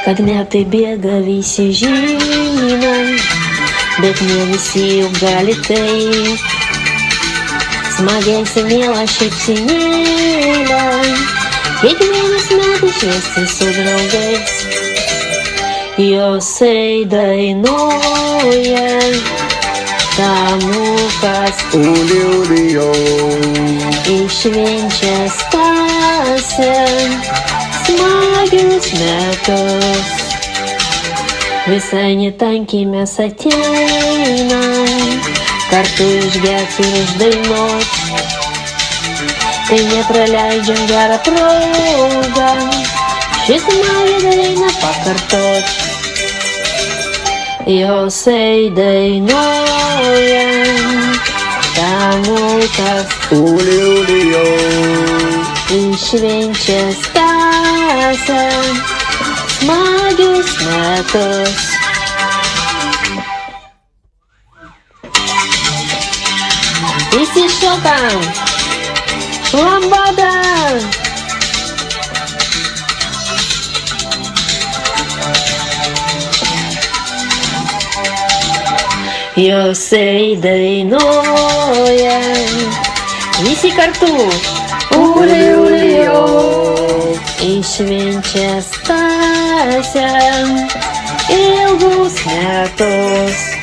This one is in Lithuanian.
Kad metai bėga visi žino, bet ne visi juk gali taip. Smagiai miela šypsenėlė, kiekvienas metas šviesti su draugais. Josai dainuoja, tamukas Uli, uli, jo. Iššvenčia Stasė smagius metus. Visai netankiai mes ateinam, kartu išgerti ir išdainuot. Tai nepraleidžiam gerą progą, šis smagią dainą pakartot. Josai dainuoja, tamukas Uli, uli, jo. Iššvenčia Stasė smagius metus. Visi šokam! Lambada! Josai dainuoja, visi kartu. Uli, uli, jo. Iššvenčia Stasė ilgus metus.